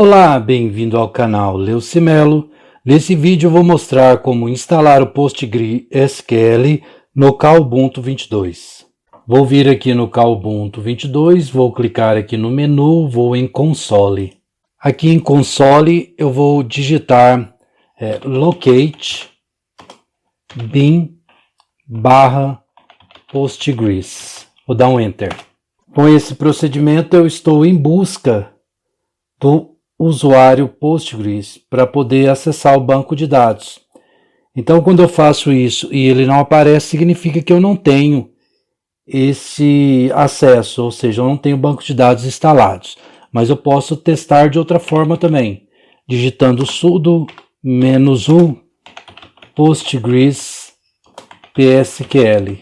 Olá, bem-vindo ao canal Leucimelo. Nesse vídeo eu vou mostrar como instalar o PostgreSQL no Ubuntu 22. Vou vir aqui no Ubuntu 22, vou clicar aqui no menu, vou em Console. Aqui em Console eu vou digitar locate bin/Postgres. Vou dar um Enter. Com esse procedimento eu estou em busca do usuário Postgres para poder acessar o banco de dados. Então, quando eu faço isso e ele não aparece, significa que eu não tenho esse acesso, ou seja, eu não tenho banco de dados instalados. Mas eu posso testar de outra forma também, digitando sudo -u postgres psql.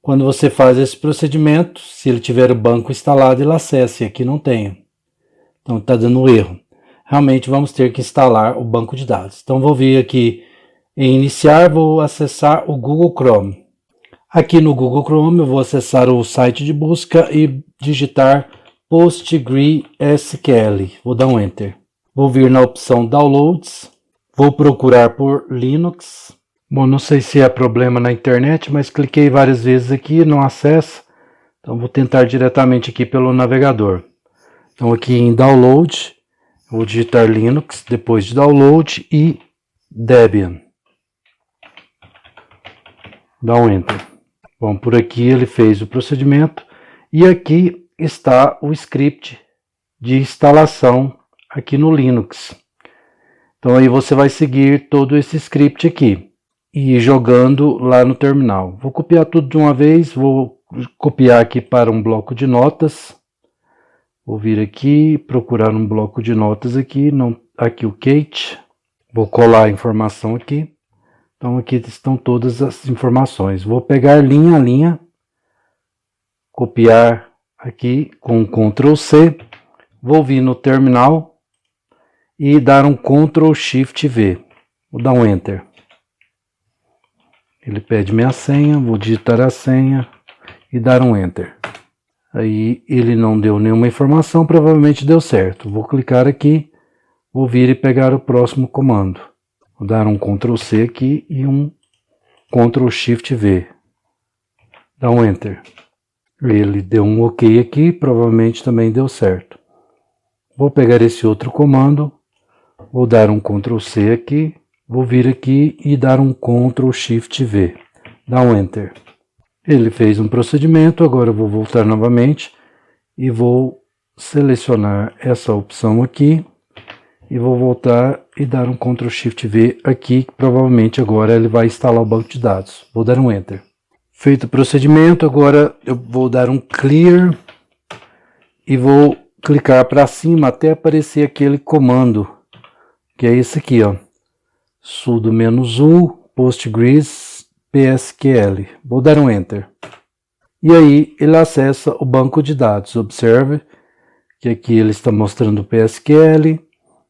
Quando você faz esse procedimento, se ele tiver o banco instalado, ele acessa, e aqui não tenho. Então está dando erro. Realmente vamos ter que instalar o banco de dados. Então vou vir aqui em iniciar, vou acessar o Google Chrome. Aqui no Google Chrome eu vou acessar o site de busca e digitar PostgreSQL. Vou dar um Enter. Vou vir na opção Downloads. Vou procurar por Linux. Bom, não sei se é problema na internet, mas cliquei várias vezes aqui, não acessa. Então vou tentar diretamente aqui pelo navegador. Então aqui em Download, eu vou digitar Linux, depois de Download e Debian. Dá um Enter. Bom, por aqui ele fez o procedimento e aqui está o script de instalação aqui no Linux. Então aí você vai seguir todo esse script aqui e ir jogando lá no terminal. Vou copiar tudo de uma vez, vou copiar aqui para um bloco de notas. Vou vir aqui, procurar um bloco de notas aqui, aqui o Kate. Vou colar a informação aqui. Então aqui estão todas as informações. Vou pegar linha a linha, copiar aqui com Ctrl C. Vou vir no terminal e dar um Ctrl Shift V. Vou dar um Enter. Ele pede minha senha, vou digitar a senha e dar um Enter. Aí ele não deu nenhuma informação, provavelmente deu certo. Vou clicar aqui, vou vir e pegar o próximo comando. Vou dar um Ctrl C aqui e um Ctrl Shift V. Dá um Enter. Ele deu um OK aqui, provavelmente também deu certo. Vou pegar esse outro comando, vou dar um Ctrl C aqui, vou vir aqui e dar um Ctrl Shift V. Dá um Enter. Ele fez um procedimento, agora eu vou voltar novamente e vou selecionar essa opção aqui e vou voltar e dar um Ctrl Shift V aqui, que provavelmente agora ele vai instalar o banco de dados. Vou dar um Enter. Feito o procedimento, agora eu vou dar um Clear e vou clicar para cima até aparecer aquele comando, que é esse aqui, ó, sudo -u postgres psql. Vou dar um Enter. E aí ele acessa o banco de dados. Observe que aqui ele está mostrando o PSQL,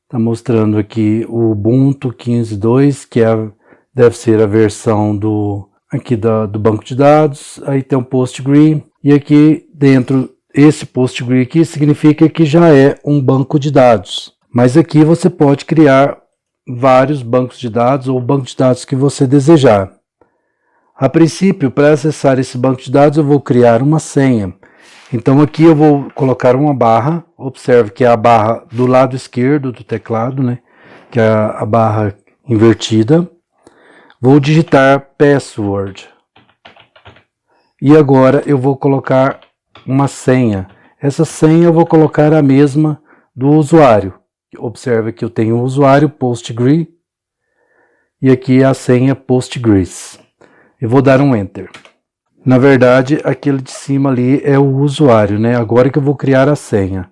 está mostrando aqui o Ubuntu 15.2, que deve ser a versão do banco de dados. Aí tem o Postgre, e aqui dentro, esse Postgre aqui significa que já é um banco de dados. Mas aqui você pode criar vários bancos de dados ou o banco de dados que você desejar. A princípio, para acessar esse banco de dados, eu vou criar uma senha. Então aqui eu vou colocar uma barra. Observe que é a barra do lado esquerdo do teclado, né? Que é a barra invertida. Vou digitar password. E agora eu vou colocar uma senha. Essa senha eu vou colocar a mesma do usuário. Observe que eu tenho o usuário Postgre e aqui a senha Postgres. Eu vou dar um Enter. Na verdade, aquele de cima ali é o usuário, né? Agora que eu vou criar a senha.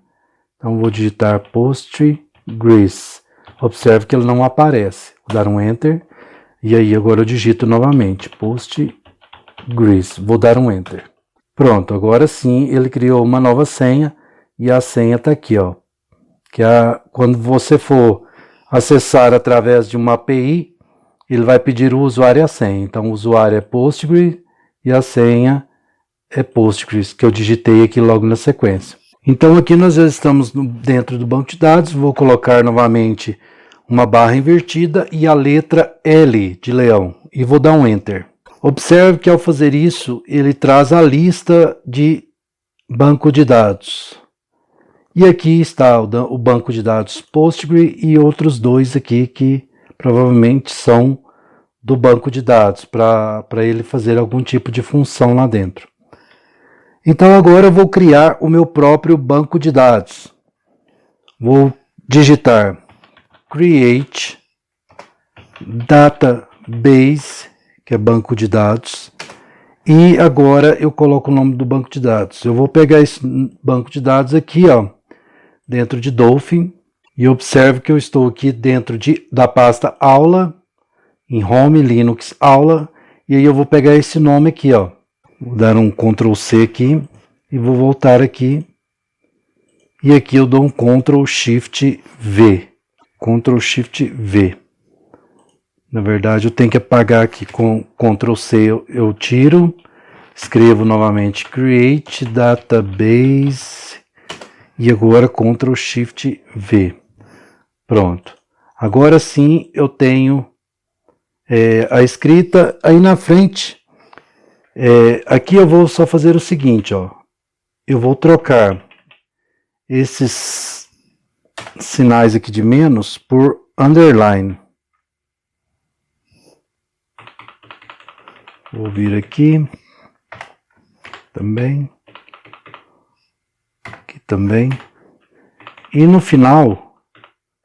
Então, vou digitar Postgres. Observe que ele não aparece. Vou dar um Enter. E aí, agora eu digito novamente. Postgres. Vou dar um Enter. Pronto, agora sim, ele criou uma nova senha. E a senha está aqui, ó. Que quando você for acessar através de uma API, ele vai pedir o usuário e a senha. Então, o usuário é Postgres e a senha é Postgres, que eu digitei aqui logo na sequência. Então aqui nós já estamos dentro do banco de dados, vou colocar novamente uma barra invertida e a letra L de leão e vou dar um Enter. Observe que ao fazer isso, ele traz a lista de banco de dados. E aqui está o banco de dados Postgre e outros dois aqui que provavelmente são do banco de dados, para ele fazer algum tipo de função lá dentro. Então agora eu vou criar o meu próprio banco de dados. Vou digitar create database, que é banco de dados, e agora eu coloco o nome do banco de dados. Eu vou pegar esse banco de dados aqui, ó, dentro de Dolphin, e observe que eu estou aqui dentro da pasta aula, em Home, Linux, aula, e aí eu vou pegar esse nome aqui, ó. Vou dar um Ctrl C aqui e vou voltar aqui. E aqui eu dou um Ctrl Shift V. Ctrl Shift V. Na verdade eu tenho que apagar aqui com Ctrl C, eu tiro. Escrevo novamente Create Database. E agora Ctrl Shift V. Pronto. Agora sim eu tenho a escrita. Aí na frente, aqui eu vou só fazer o seguinte, ó. Eu vou trocar esses sinais aqui de menos por underline. Vou vir aqui também, aqui também, e no final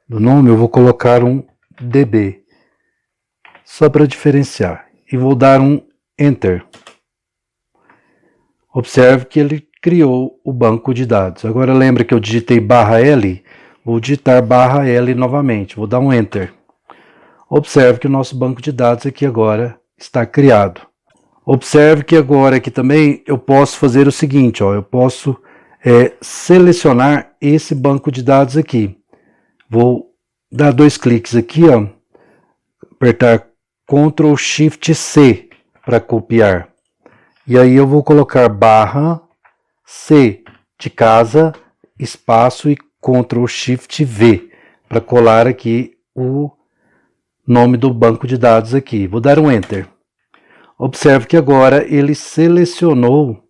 do nome eu vou colocar um DB, só para diferenciar, e vou dar um Enter. Observe que ele criou o banco de dados. Agora lembra que eu digitei /L? Vou digitar /L novamente, vou dar um Enter. Observe que o nosso banco de dados aqui agora está criado. Observe que agora aqui também eu posso fazer o seguinte, ó, eu posso selecionar esse banco de dados aqui. Vou dar 2 cliques aqui, ó, apertar Ctrl Shift C para copiar. E aí eu vou colocar /C de casa, espaço e Ctrl Shift V para colar aqui o nome do banco de dados aqui. Vou dar um Enter. Observe que agora ele selecionou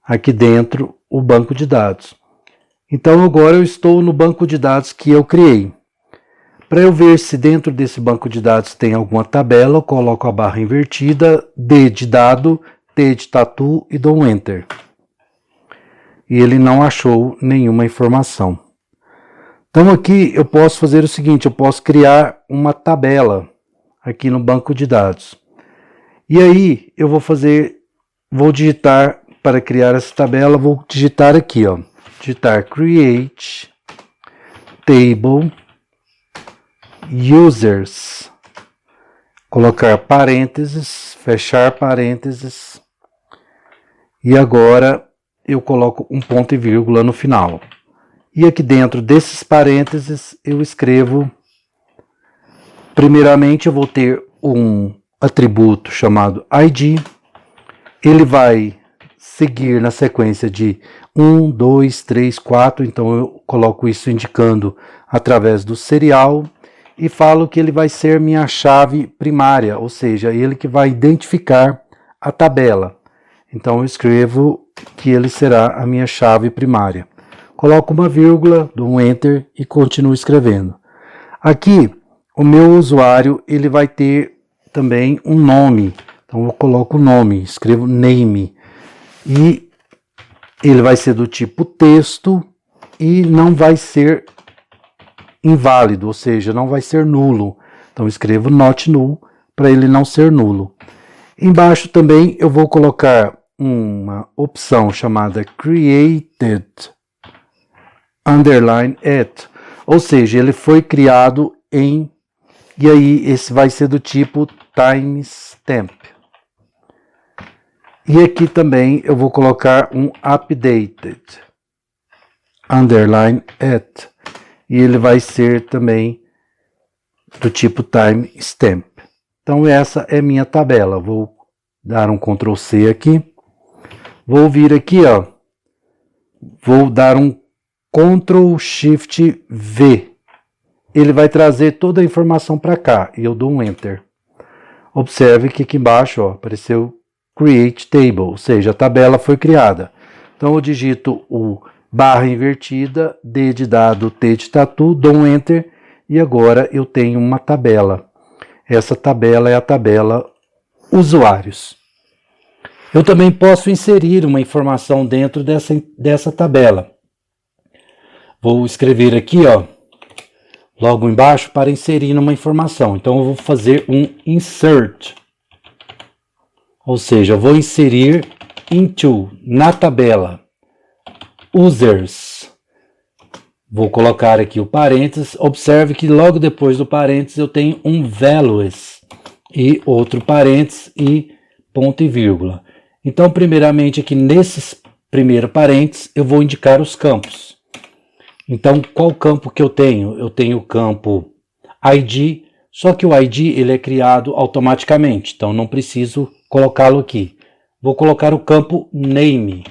aqui dentro o banco de dados. Então agora eu estou no banco de dados que eu criei. Para eu ver se dentro desse banco de dados tem alguma tabela, eu coloco a barra invertida, D de dado, T de tatu e dou um Enter. E ele não achou nenhuma informação. Então aqui eu posso fazer o seguinte, eu posso criar uma tabela aqui no banco de dados. E aí eu vou digitar, para criar essa tabela, vou digitar aqui, ó, digitar create table users, colocar parênteses, fechar parênteses, e agora eu coloco um ponto e vírgula no final. E aqui dentro desses parênteses eu escrevo, primeiramente eu vou ter um atributo chamado ID, ele vai seguir na sequência de 1, 2, 3, 4, então eu coloco isso indicando através do serial e falo que ele vai ser minha chave primária, ou seja, ele que vai identificar a tabela. Então eu escrevo que ele será a minha chave primária. Coloco uma vírgula, dou um Enter e continuo escrevendo. Aqui, o meu usuário ele vai ter também um nome. Então eu coloco o nome, escrevo name. E ele vai ser do tipo texto e não vai ser inválido, ou seja, não vai ser nulo. Então eu escrevo not null para ele não ser nulo. Embaixo também eu vou colocar uma opção chamada created underline at, ou seja, ele foi criado em, e aí esse vai ser do tipo timestamp. E aqui também eu vou colocar um updated underline at, e ele vai ser também do tipo timestamp. Então essa é minha tabela. Vou dar um Ctrl C aqui. Vou vir aqui, ó, vou dar um Ctrl Shift V. Ele vai trazer toda a informação para cá e eu dou um Enter. Observe que aqui embaixo, ó, apareceu Create Table, ou seja, a tabela foi criada. Então eu digito o barra invertida, D de dado, T de tatu, dou um Enter e agora eu tenho uma tabela. Essa tabela é a tabela usuários. Eu também posso inserir uma informação dentro dessa tabela. Vou escrever aqui, ó, logo embaixo para inserir uma informação. Então eu vou fazer um insert. Ou seja, eu vou inserir into na tabela users. Vou colocar aqui o parênteses. Observe que logo depois do parênteses eu tenho um values e outro parênteses e ponto e vírgula. Então, primeiramente aqui nesses primeiro parênteses eu vou indicar os campos. Então, qual campo que eu tenho? Eu tenho o campo ID, só que o ID ele é criado automaticamente, então não preciso colocá-lo aqui. Vou colocar o campo name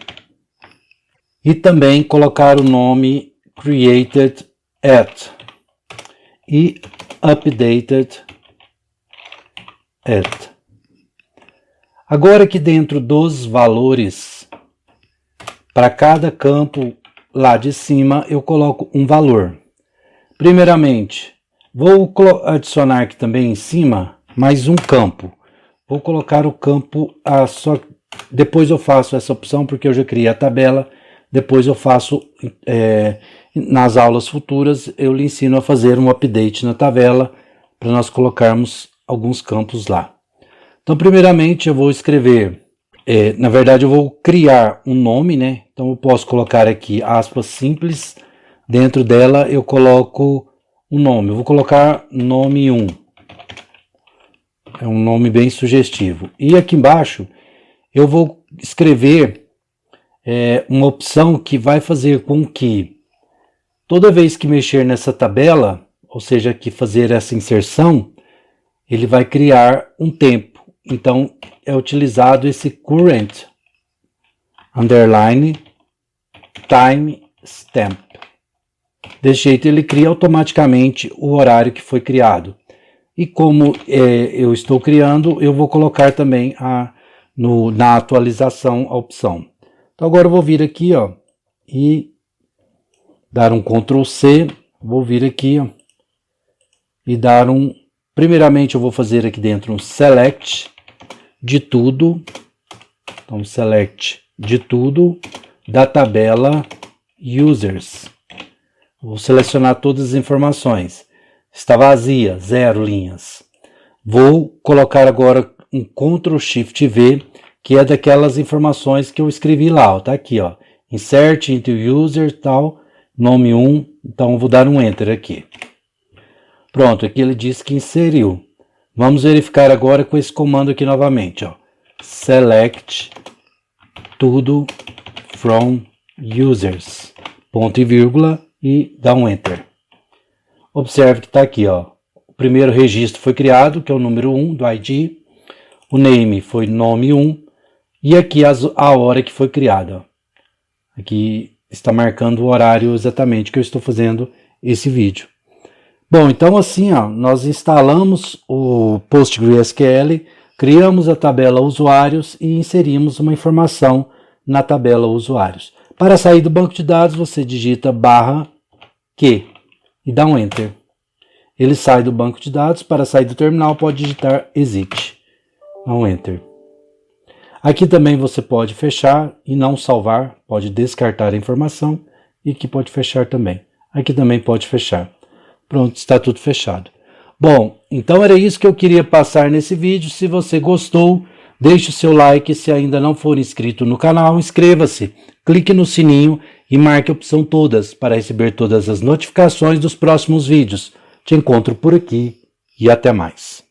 e também colocar o nome created at e updated at. Agora aqui dentro dos valores, para cada campo lá de cima eu coloco um valor. Primeiramente, vou adicionar aqui também em cima mais um campo. Vou colocar o campo, depois eu faço essa opção porque eu já criei a tabela. Depois eu faço, nas aulas futuras, eu lhe ensino a fazer um update na tabela para nós colocarmos alguns campos lá. Então, primeiramente eu vou escrever, na verdade eu vou criar um nome, né? Então eu posso colocar aqui aspas simples, dentro dela eu coloco um nome. Eu vou colocar nome 1. É um nome bem sugestivo. E aqui embaixo eu vou escrever uma opção que vai fazer com que toda vez que mexer nessa tabela, ou seja, que fazer essa inserção, ele vai criar um tempo. Então é utilizado esse current underline time stamp. Desse jeito ele cria automaticamente o horário que foi criado. E como eu estou criando, eu vou colocar também na atualização a opção. Então agora eu vou vir aqui, ó, e dar um Ctrl C, vou vir aqui, ó, e dar primeiramente eu vou fazer aqui dentro um select de tudo. Então select de tudo da tabela users. Vou selecionar todas as informações. Está vazia, 0 linhas. Vou colocar agora um Ctrl Shift V, que é daquelas informações que eu escrevi lá, ó, tá aqui, ó. Insert into user, tal, nome 1, então eu vou dar um Enter aqui. Pronto, aqui ele diz que inseriu. Vamos verificar agora com esse comando aqui novamente, ó. Select tudo from users, ponto e vírgula, e dá um Enter. Observe que está aqui, ó. O primeiro registro foi criado, que é o número 1 do ID. O name foi nome 1. E aqui a hora que foi criada. Aqui está marcando o horário exatamente que eu estou fazendo esse vídeo. Bom, então assim, ó, nós instalamos o PostgreSQL, criamos a tabela usuários e inserimos uma informação na tabela usuários. Para sair do banco de dados, você digita /q e dá um Enter. Ele sai do banco de dados. Para sair do terminal, pode digitar exit. Dá um Enter. Aqui também você pode fechar e não salvar, pode descartar a informação e aqui pode fechar também. Aqui também pode fechar. Pronto, está tudo fechado. Bom, então era isso que eu queria passar nesse vídeo. Se você gostou, deixe o seu like. Se ainda não for inscrito no canal, inscreva-se. Clique no sininho e marque a opção todas para receber todas as notificações dos próximos vídeos. Te encontro por aqui e até mais.